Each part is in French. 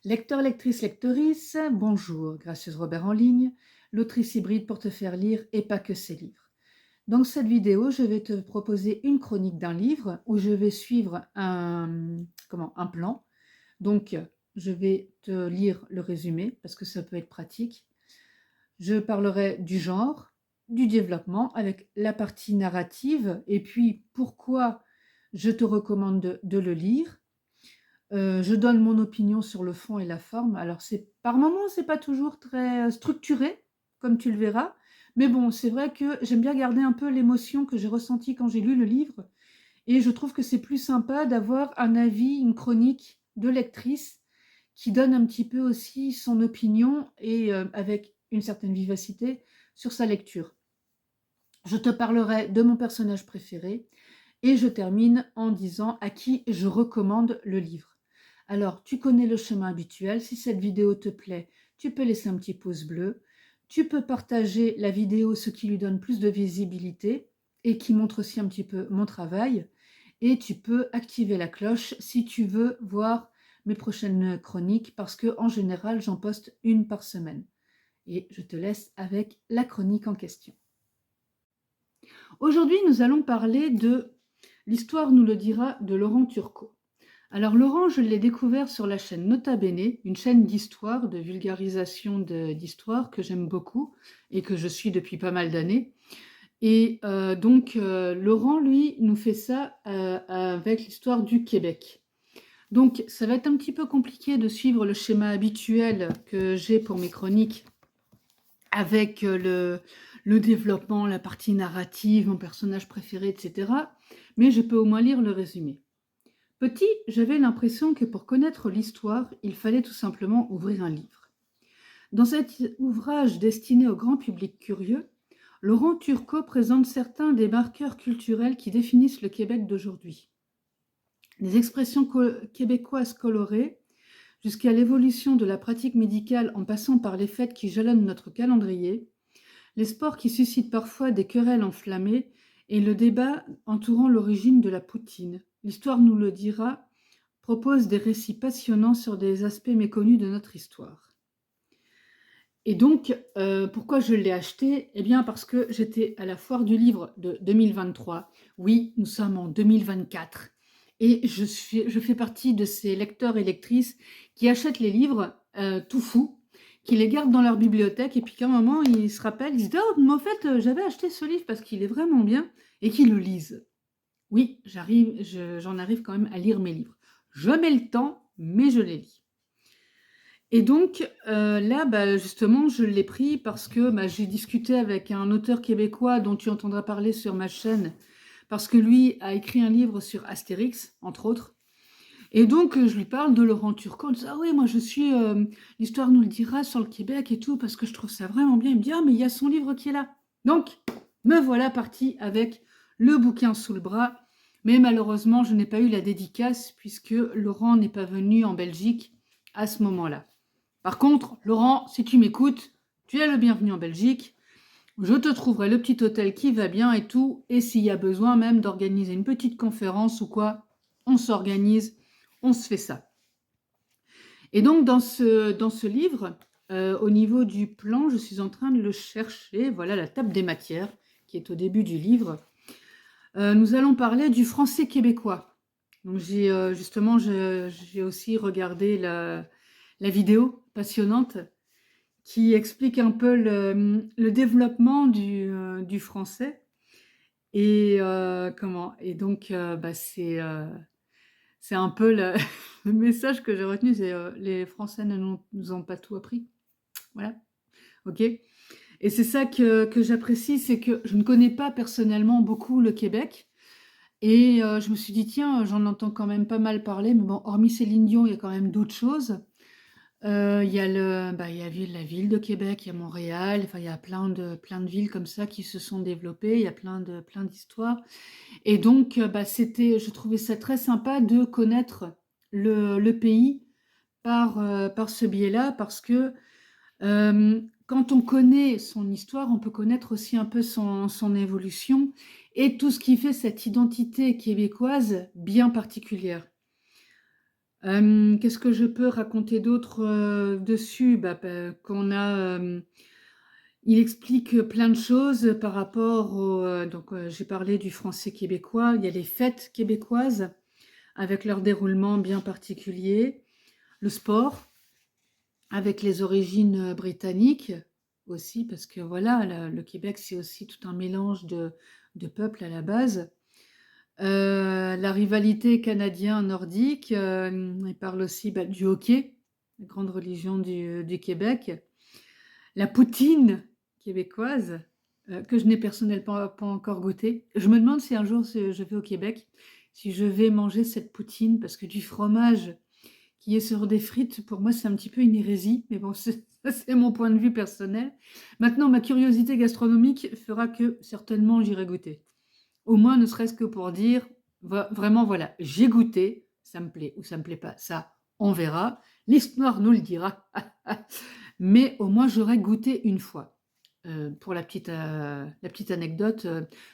Lecteur, lectrice, lectrice, bonjour, gracieuse Robert en ligne, l'autrice hybride pour te faire lire et pas que ses livres. Dans cette vidéo, je vais te proposer une chronique d'un livre où je vais suivre un plan. Donc, je vais te lire le résumé parce que ça peut être pratique. Je parlerai du genre, du développement avec la partie narrative et puis pourquoi je te recommande de le lire. Je donne mon opinion sur le fond et la forme. Alors par moments, c'est pas toujours très structuré, comme tu le verras. Mais bon, c'est vrai que j'aime bien garder un peu l'émotion que j'ai ressentie quand j'ai lu le livre. Et je trouve que c'est plus sympa d'avoir un avis, une chronique de lectrice qui donne un petit peu aussi son opinion et avec une certaine vivacité sur sa lecture. Je te parlerai de mon personnage préféré et je termine en disant à qui je recommande le livre. Alors, tu connais le chemin habituel. Si cette vidéo te plaît, tu peux laisser un petit pouce bleu. Tu peux partager la vidéo, ce qui lui donne plus de visibilité et qui montre aussi un petit peu mon travail. Et tu peux activer la cloche si tu veux voir mes prochaines chroniques parce que en général, j'en poste une par semaine. Et je te laisse avec la chronique en question. Aujourd'hui, nous allons parler de L'histoire nous le dira de Laurent Turcot. Alors Laurent, je l'ai découvert sur la chaîne Nota Bene, une chaîne d'histoire, de vulgarisation d'histoire que j'aime beaucoup et que je suis depuis pas mal d'années. Et Laurent, lui, nous fait ça avec l'histoire du Québec. Donc ça va être un petit peu compliqué de suivre le schéma habituel que j'ai pour mes chroniques avec le développement, la partie narrative, mon personnage préféré, etc. Mais je peux au moins lire le résumé. Petit, j'avais l'impression que pour connaître l'histoire, il fallait tout simplement ouvrir un livre. Dans cet ouvrage destiné au grand public curieux, Laurent Turcot présente certains des marqueurs culturels qui définissent le Québec d'aujourd'hui. Des expressions québécoises colorées, jusqu'à l'évolution de la pratique médicale en passant par les fêtes qui jalonnent notre calendrier, les sports qui suscitent parfois des querelles enflammées et le débat entourant l'origine de la poutine. L'histoire nous le dira, propose des récits passionnants sur des aspects méconnus de notre histoire. Et donc, pourquoi je l'ai acheté? Eh bien, parce que j'étais à la foire du livre de 2023. Oui, nous sommes en 2024. Et je fais partie de ces lecteurs et lectrices qui achètent les livres tout fous, qui les gardent dans leur bibliothèque, et puis qu'à un moment, ils se rappellent, ils se disent « Oh, mais en fait, j'avais acheté ce livre parce qu'il est vraiment bien », et qu'ils le lisent. Oui, j'en arrive quand même à lire mes livres. Je mets le temps, mais je les lis. Et donc là, justement, je l'ai pris parce que j'ai discuté avec un auteur québécois dont tu entendras parler sur ma chaîne, parce que lui a écrit un livre sur Astérix, entre autres. Et donc, je lui parle de Laurent Turcot. Il dit, ah oui, moi je suis, l'histoire nous le dira sur le Québec et tout, parce que je trouve ça vraiment bien. Il me dit, ah mais il y a son livre qui est là. Donc, me voilà partie avec le bouquin sous le bras. Mais malheureusement, je n'ai pas eu la dédicace, puisque Laurent n'est pas venu en Belgique à ce moment-là. Par contre, Laurent, si tu m'écoutes, tu es le bienvenu en Belgique. Je te trouverai le petit hôtel qui va bien et tout. Et s'il y a besoin même d'organiser une petite conférence ou quoi, on s'organise, on se fait ça. Et donc, dans ce livre, au niveau du plan, je suis en train de le chercher. Voilà la table des matières qui est au début du livre. Nous allons parler du français québécois. Donc, justement, j'ai aussi regardé la vidéo passionnante qui explique un peu le développement du français. Et donc, c'est un peu le message que j'ai retenu, c'est les Français ne nous ont pas tout appris. Voilà, ok. Et c'est ça que j'apprécie, c'est que je ne connais pas personnellement beaucoup le Québec. Et je me suis dit, tiens, j'en entends quand même pas mal parler, mais bon, hormis Céline Dion, il y a quand même d'autres choses. Il y a la ville de Québec, il y a Montréal, enfin, il y a plein de villes comme ça qui se sont développées, il y a plein d'histoires. Et donc, je trouvais ça très sympa de connaître le pays par ce biais-là, parce que quand on connaît son histoire, on peut connaître aussi un peu son évolution et tout ce qui fait cette identité québécoise bien particulière. Qu'est-ce que je peux raconter d'autre, dessus? Qu'on a, il explique plein de choses par rapport j'ai parlé du français québécois, il y a les fêtes québécoises avec leur déroulement bien particulier, le sport avec les origines, britanniques aussi parce que voilà, le Québec, c'est aussi tout un mélange de peuples à la base. La rivalité canadien-nordique, il parle aussi, du hockey, la grande religion du Québec. La poutine québécoise, que je n'ai personnellement pas encore goûtée. Je me demande si un jour je vais au Québec, si je vais manger cette poutine parce que du fromage qui est sur des frites, pour moi, c'est un petit peu une hérésie, mais bon, ça, c'est mon point de vue personnel. Maintenant, ma curiosité gastronomique fera que certainement j'irai goûter. Au moins, ne serait-ce que pour dire, vraiment, voilà, j'ai goûté, ça me plaît ou ça me plaît pas, ça, on verra. L'histoire nous le dira. Mais au moins, j'aurais goûté une fois. Pour la petite anecdote,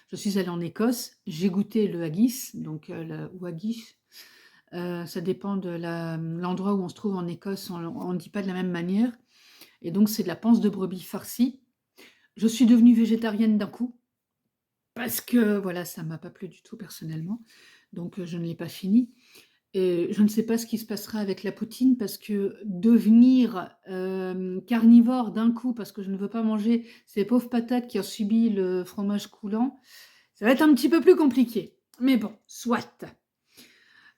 je suis allée en Écosse, j'ai goûté le haggis, donc ou haggis, ça dépend de l'endroit où on se trouve en Écosse, on ne dit pas de la même manière. Et donc, c'est de la panse de brebis farcie. Je suis devenue végétarienne d'un coup. Parce que voilà, ça m'a pas plu du tout personnellement, donc je ne l'ai pas fini et je ne sais pas ce qui se passera avec la poutine parce que devenir, carnivore d'un coup parce que je ne veux pas manger ces pauvres patates qui ont subi le fromage coulant, ça va être un petit peu plus compliqué. Mais bon, soit.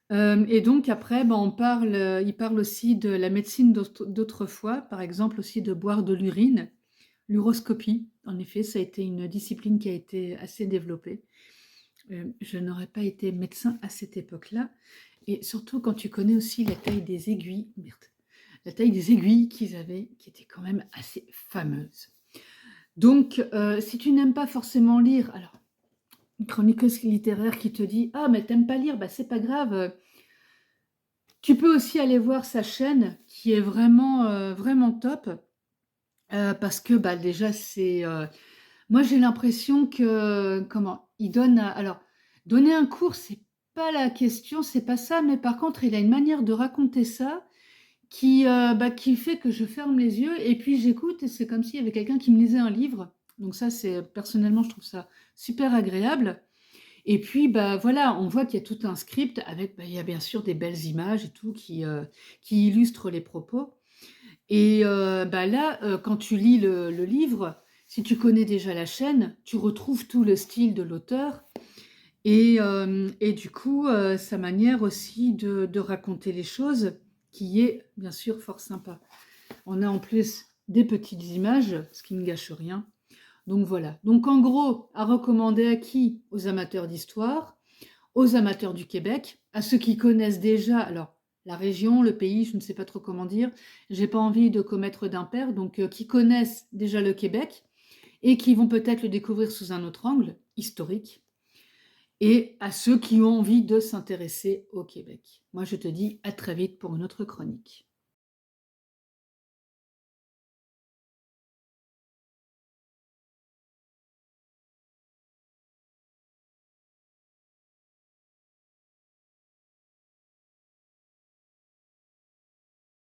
Et donc après, il parle aussi de la médecine d'autrefois, par exemple aussi de boire de l'urine. L'uroscopie, en effet, ça a été une discipline qui a été assez développée. Je n'aurais pas été médecin à cette époque-là et surtout quand tu connais aussi la taille des aiguilles, merde, la taille des aiguilles qu'ils avaient, qui était quand même assez fameuse. Donc, si tu n'aimes pas forcément lire, alors une chroniqueuse littéraire qui te dit: «Ah mais t'aimes pas lire, bah c'est pas grave, tu peux aussi aller voir sa chaîne qui est vraiment, vraiment top». Parce que, déjà c'est, moi j'ai l'impression que comment? Il donne, alors donner un cours, c'est pas la question, c'est pas ça, mais par contre il a une manière de raconter ça qui fait que je ferme les yeux et puis j'écoute et c'est comme s'il y avait quelqu'un qui me lisait un livre. Donc ça, c'est personnellement, je trouve ça super agréable et puis, voilà, on voit qu'il y a tout un script avec, il y a bien sûr des belles images et tout qui illustrent les propos. Et là, quand tu lis le livre, si tu connais déjà la chaîne, tu retrouves tout le style de l'auteur et du coup, sa manière aussi de raconter les choses qui est bien sûr fort sympa. On a en plus des petites images, ce qui ne gâche rien. Donc voilà. Donc en gros, à recommander à qui? Aux amateurs d'histoire, aux amateurs du Québec, à ceux qui connaissent déjà, alors la région, le pays, je ne sais pas trop comment dire, j'ai pas envie de commettre d'impair, donc qui connaissent déjà le Québec et qui vont peut-être le découvrir sous un autre angle, historique, et à ceux qui ont envie de s'intéresser au Québec. Moi, je te dis à très vite pour une autre chronique.